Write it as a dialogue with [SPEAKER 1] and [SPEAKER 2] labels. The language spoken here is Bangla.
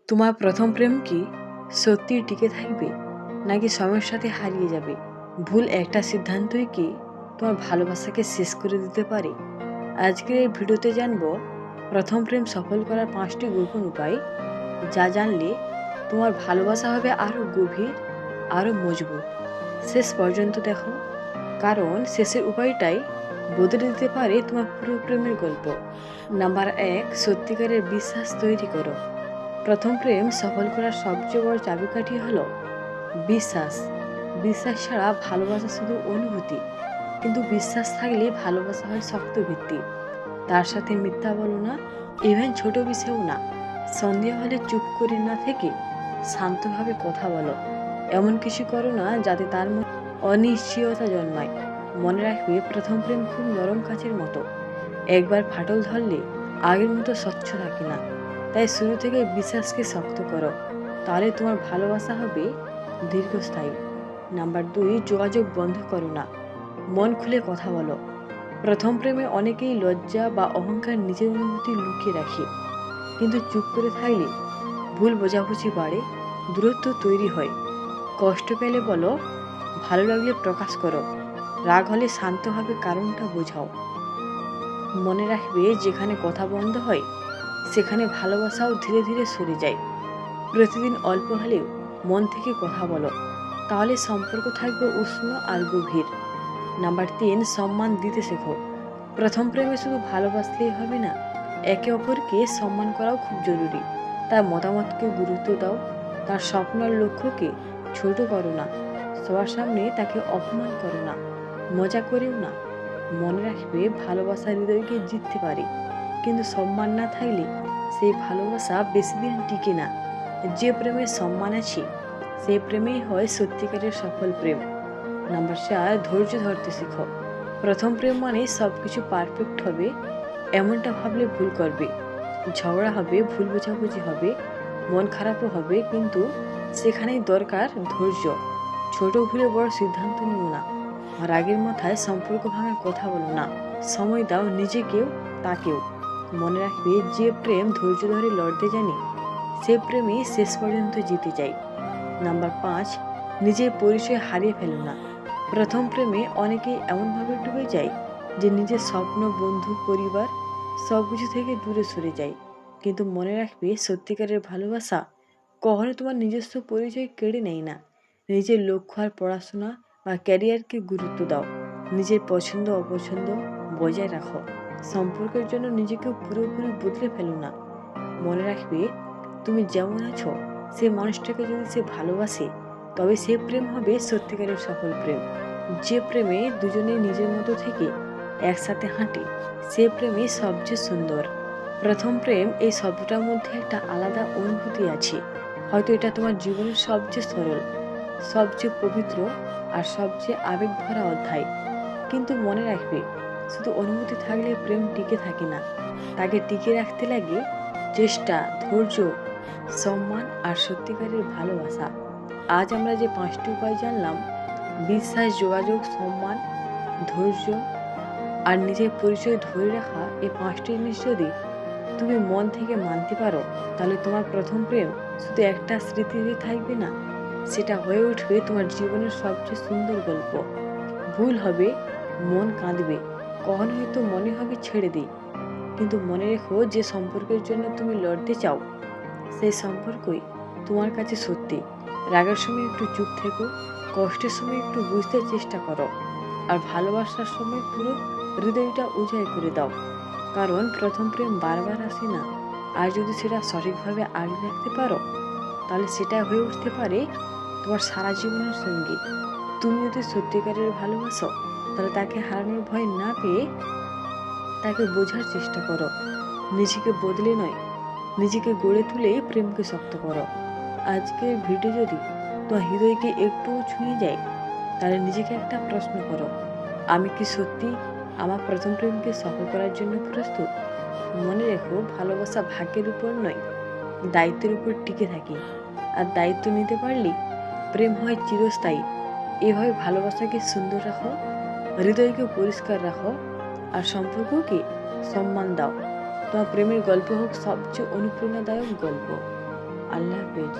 [SPEAKER 1] তোমার প্রথম প্রেম কি সত্যিই টিকে থাকবে নাকি সময়ের সাথে হারিয়ে যাবে? ভুল একটা সিদ্ধান্তই কি তোমার ভালোবাসাকে শেষ করে দিতে পারে? আজকের এই ভিডিওতে জানবো প্রথম প্রেম সফল করার 5টি গোপন উপায়, যা জানলে তোমার ভালোবাসা হবে আরও গভীর, আরও মজবুত। শেষ পর্যন্ত দেখো, কারণ শেষের উপায়টাই বদলে দিতে পারে তোমার পুরো প্রেমের গল্প। নাম্বার 1, সত্যিকারের বিশ্বাস তৈরি করো। প্রথম প্রেম সফল করার সবচেয়ে বড় চাবিকাঠি হলো বিশ্বাস। বিশ্বাস ছাড়া ভালোবাসা শুধু অনুভূতি, কিন্তু বিশ্বাস থাকলে ভালোবাসা হয় শক্ত ভিত্তি। তার সাথে মিথ্যা বলো না, ইভেন ছোট বিষয়েও না। সন্দেহ হলে চুপ করে না থেকে শান্তভাবে কথা বলো। এমন কিছু করো না যাতে তার মনে অনিশ্চয়তা জন্মায়। মনে রাখবে, প্রথম প্রেম খুব নরম কাচের মতো। একবার ফাটল ধরলে আগের মতো স্বচ্ছ থাকে না। তাই শুরু থেকে বিশ্বাসকে শক্ত করো, তাহলে তোমার ভালোবাসা হবে দীর্ঘস্থায়ী। নাম্বার 2, যোগাযোগ বন্ধ করো না, মন খুলে কথা বলো। প্রথম প্রেমে অনেকেই লজ্জা বা অহংকার নিজের অনুভূতি লুকিয়ে রাখে, কিন্তু চুপ করে থাকলে ভুল বোঝাবুঝি বাড়ে, দূরত্ব তৈরি হয়। কষ্ট পেলে বলো, ভালো লাগলে প্রকাশ করো, রাগ হলে শান্তভাবে কারণটা বোঝাও। মনে রাখবে, যেখানে কথা বন্ধ হয় সেখানে ভালোবাসাও ধীরে ধীরে সরে যায়। প্রতিদিন অল্প হলেও মন থেকে কথা বলো, তাহলে সম্পর্ক থাকবে উষ্ণ আর গভীর। নাম্বার 3, সম্মান দিতে শেখো। প্রথম প্রেমে শুধু ভালোবাসলেই হবে না, একে অপরকে সম্মান করাও খুব জরুরি। তার মতামতকে গুরুত্ব দাও, তার স্বপ্ন আর লক্ষ্যকে ছোট করো না। সবার সামনে তাকে অপমান করো না, মজা করেও না। মনে রাখবে, ভালোবাসা হৃদয়কে জিততে পারে, কিন্তু সম্মান না থাকলে সেই ভালোবাসা বেশি দিন টিকে না। যে প্রেমে সম্মান আছে সেই প্রেমেই হয় সত্যিকারের সফল প্রেম। নাম্বার 4, ধৈর্য ধরতে শেখো। প্রথম প্রেম মানে সব কিছু পারফেক্ট হবে এমনটা ভাবলে ভুল করবে। ঝগড়া হবে, ভুল বোঝাবুঝি হবে, মন খারাপও হবে, কিন্তু সেখানেই দরকার ধৈর্য। ছোট ভুলে বড় সিদ্ধান্ত নিও না, রাগের মাথায় সম্পর্ক ভাঙার কথা বলো না। সময় দাও নিজেকেও, তাকেও। মনে রাখবে, যে প্রেম ধৈর্য ধরে লড়তে জানে সে প্রেমই শেষ পর্যন্ত জিতে যায়। নাম্বার 5, নিজের পরিচয় হারিয়ে ফেলো না। প্রথম প্রেমে অনেকেই এমনভাবে ডুবে যায় যে নিজের স্বপ্ন, বন্ধু, পরিবার সবকিছু থেকে দূরে সরে যায়। কিন্তু মনে রাখবে, সত্যিকারের ভালোবাসা কখনো তোমার নিজস্ব পরিচয় কেড়ে নেয় না। নিজের লক্ষ্য আর পড়াশোনা বা ক্যারিয়ারকে গুরুত্ব দাও। নিজের পছন্দ অপছন্দ বজায় রাখো। সম্পর্কের জন্য নিজেকে পুরোপুরি বদলে ফেলো না। মনে রাখবে, তুমি যেমন আছো সেই মানুষটাকে যদি সে ভালোবাসে, তবে সে প্রেম হবে সত্যিকারের সফল প্রেম। যে প্রেমে দুজনে নিজের মতো থেকে একসাথে হাঁটে সে প্রেমই সবচেয়ে সুন্দর। প্রথম প্রেম, এই শব্দটার মধ্যে একটা আলাদা অনুভূতি আছে। হয়তো এটা তোমার জীবনের সবচেয়ে সরল, সবচেয়ে পবিত্র আর সবচেয়ে আবেগ ভরা অধ্যায়। কিন্তু মনে রাখবে, শুধু অনুভূতি থাকলে প্রেম টিকে থাকে না। তাকে টিকে রাখতে লাগে চেষ্টা, ধৈর্য, সম্মান আর সত্যিকারের ভালোবাসা। আজ আমরা যে 5টি উপায় জানলাম, বিশ্বাস, যোগাযোগ, সম্মান, ধৈর্য আর নিজের পরিচয় ধরে রাখা, এই 5টি জিনিস যদি তুমি মন থেকে মানতে পারো, তাহলে তোমার প্রথম প্রেম শুধু একটা স্মৃতি হয়ে থাকবে না, সেটা হয়ে উঠবে তোমার জীবনের সবচেয়ে সুন্দর গল্প। ভুল হবে, মন কাঁদবে, কখনো হয়তো মনে হবে ছেড়ে দিই, কিন্তু মনে রেখো, যে সম্পর্কের জন্য তুমি লড়তে চাও সেই সম্পর্কই তোমার কাছে সত্যি। রাগের সময় একটু চুপ থেকো, কষ্টের সময় একটু বুঝতে চেষ্টা করো, আর ভালোবাসার সময় পুরো হৃদয়টা উজাড় করে দাও। কারণ প্রথম প্রেম বারবার আসে না, আর যদি সেটা সঠিকভাবে আগলে রাখতে পারো, তাহলে সেটা হয়ে উঠতে পারে তোমার সারা জীবনের সঙ্গী। তুমি যদি সত্যিকারের ভালোবাসো, তাহলে তাকে হারানোর ভয় না পেয়ে তাকে বোঝার চেষ্টা করো। নিজেকে বদলে নয়, নিজেকে গড়ে তুলে প্রেমকে শক্ত করো। আজকের ভিডিও যদি তোমার হৃদয়কে একটুও ছুঁয়ে যায়, তাহলে নিজেকে একটা প্রশ্ন করো, আমি কি সত্যি আমার প্রথম প্রেমকে সফল করার জন্য প্রস্তুত? মনে রেখো, ভালোবাসা ভাগ্যের উপর নয়, দায়িত্বের উপর টিকে থাকে। আর দায়িত্ব নিতে পারলে প্রেম হয় চিরস্থায়ী। এভাবে ভালোবাসাকে সুন্দর রাখো, হৃদয়কে পরিষ্কার রাখো, আর সম্পর্ককে সম্মান দাও। তোমার প্রেমের গল্প হোক সবচেয়ে অনুপ্রেরণাদায়ক গল্প। আল্লাহ হাফেজ।